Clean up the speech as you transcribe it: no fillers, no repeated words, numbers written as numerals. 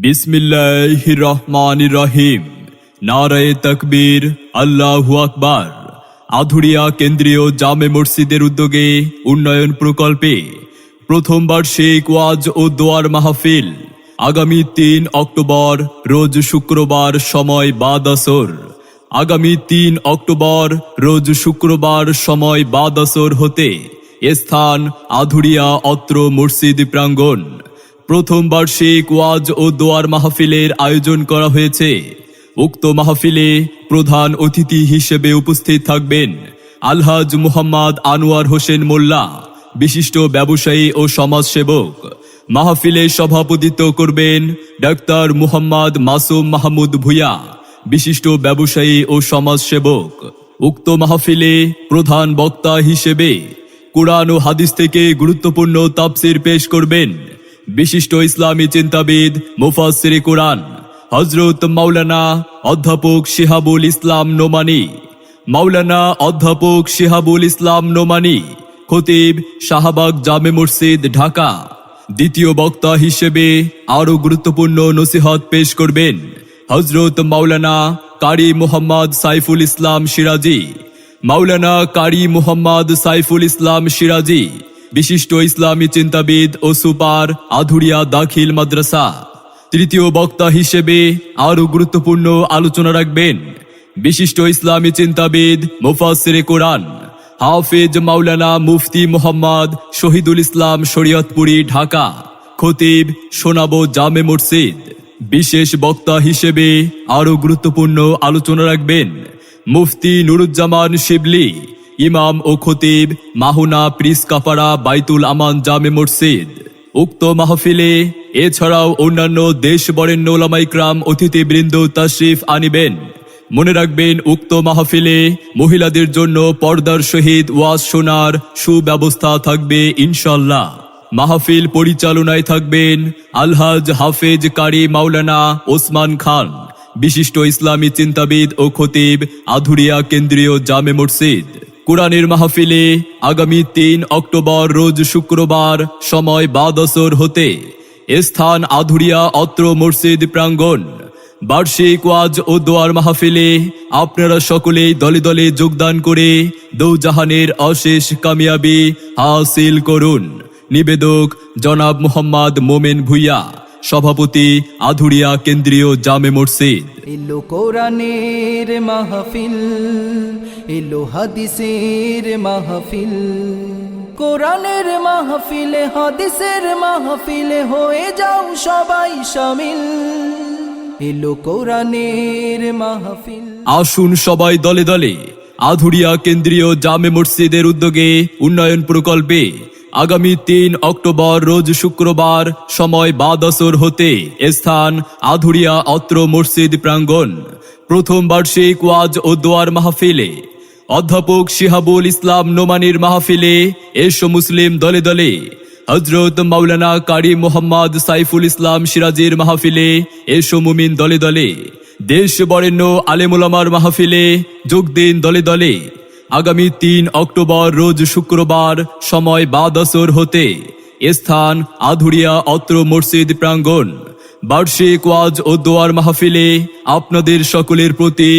বিসমিল্লাহির রহমানির রহিম। নারায়ে তাকবীর, আল্লাহু আকবার। আধুরিয়া কেন্দ্রীয় জামে মসজিদের উদ্যোগে উন্নয়ন প্রকল্পে প্রথম বার্ষিক ওয়াজ ও দোয়ার মাহফিল আগামী ৩ অক্টোবর রোজ শুক্রবার, সময় বাদ আসর। আগামী ৩ অক্টোবর রোজ শুক্রবার, সময় বাদ আসর হতে স্থান আধুরিয়া অত্র মসজিদ প্রাঙ্গণ। প্রথম বার্ষিক ওয়াজ ও দোয়ার মাহফিলের আয়োজন করা হয়েছে। উক্ত মাহফিলে প্রধান অতিথি হিসেবে উপস্থিত থাকবেন আলহাজ মুহাম্মদ আনোয়ার হোসেন মোল্লা, বিশিষ্ট ব্যবসায়ী ও সমাজসেবক। মাহফিলে সভাপতিত্ব করবেন ডাক্তার মুহাম্মদ মাসুম মাহমুদ ভুঁইয়া, বিশিষ্ট ব্যবসায়ী ও সমাজসেবক। উক্ত মাহফিলে প্রধান বক্তা হিসেবে কুরআন ও হাদিস থেকে গুরুত্বপূর্ণ তাফসীর পেশ করবেন বিশিষ্ট ইসলামী চিন্তাবিদ মুফাসসিরে কুরআন হযরত মাওলানা অধ্যাপক শিহাবুল ইসলাম নোমানী। মাওলানা অধ্যাপক শিহাবুল ইসলাম নোমানী, খতিব, শাহবাগ জামে মসজিদ, ঢাকা। দ্বিতীয় বক্তা হিসেবে আরো গুরুত্বপূর্ণ নসিহত পেশ করবেন হযরত মাওলানা কারি মুহাম্মদ সাইফুল ইসলাম সিরাজি। মাওলানা কারি মুহাম্মদ সাইফুল ইসলাম সিরাজি, বিশিষ্ট ইসলামী চিন্তাবিদ ও সুপার, আধুরিয়া দাখিল মাদ্রাসা। তৃতীয় বক্তা হিসেবে আরো গুরুত্বপূর্ণ আলোচনা রাখবেন বিশিষ্ট ইসলামী চিন্তাবিদ মুফাসসিরে কুরআন হাফেজ মাওলানা মুফতি মুহাম্মদ শহীদুল ইসলাম শরীয়তপুরী, ঢাকা। খতিব, শোনাবো জামে মসজিদ। বিশেষ বক্তা হিসেবে আরো গুরুত্বপূর্ণ আলোচনা রাখবেন মুফতি নুরুজ্জামান শিবলি, ইমাম ও খতিব, মাহুনা প্রিসকাপাড়া বাইতুল আমান জামে মসজিদ। উক্ত মাহফিলে এছাড়াও অন্যান্য দেশ বরেণ্য উলামা ইকরাম অতিথিবৃন্দ তাশরিফ আনিবেন। মনে রাখবেন, উক্ত মাহফিলে মহিলাদের জন্য পর্দার সহিত ওয়াজ শোনার সুব্যবস্থা থাকবে ইনশাআল্লাহ। মাহফিল পরিচালনায় থাকবেন আলহাজ হাফেজ কারি মাওলানা ওসমান খান, বিশিষ্ট ইসলামী চিন্তাবিদ ও খতিব, আধুরিয়া কেন্দ্রীয় জামে মসজিদ। কুরআনের মাহফিলে আগামী ৩ অক্টোবর রোজ শুক্রবার, সময় বাদ আসর হতে স্থান আধুরিয়া অত্র মসজিদ প্রাঙ্গণ। বার্ষিক ওয়াজ ও দোয়ার মাহফিলে আপনারা সকলেই দলে দলে যোগদান করে দৌজাহানের অশেষ কামিয়াবি হাসিল করুন। নিবেদক জনাব মুহাম্মদ মোমেন ভুঁইয়া, সভাপতি, আধুরিয়া কেন্দ্রীয় জামে মসজিদ। এলো কোরআনের মাহফিল, এলো হাদিসের মাহফিল। কোরআনের মাহফিলে, হাদিসের মাহফিলে হয়ে যাও সবাই শামিল। এলো কোরআনের মাহফিল। আসুন সবাই দলে দলে আধুরিয়া কেন্দ্রীয় জামে মসজিদের উদ্যোগে উন্নয়ন প্রকল্পে আগামী ৩ অক্টোবর রোজ শুক্রবার, সময় বাদ আসর হতে স্থান আধুরিয়া অত্র মসজিদ প্রাঙ্গণ। প্রথম বার্ষিক ওয়াজ ও দোয়ার মাহফিলে অধ্যাপক শিহাবুল ইসলাম নোমানীর মাহফিলে এসো মুসলিম দলে দলে। হযরত মাওলানা কারি মুহাম্মদ সাইফুল ইসলাম সিরাজির মাহফিলে এসো মুমিন দলে দলে। দেশ বরেণ্য আলেম উলামার মাহফিলে যোগ দিন দলে দলে। আগামী ৩ অক্টোবর রোজ শুক্রবার, সময় বাদ আসর হতে স্থান আধুরিয়া অত্র মসজিদ প্রাঙ্গণ। বার্ষিক ওয়াজ ও দোয়ার মাহফিলে আপনাদের সকলের প্রতি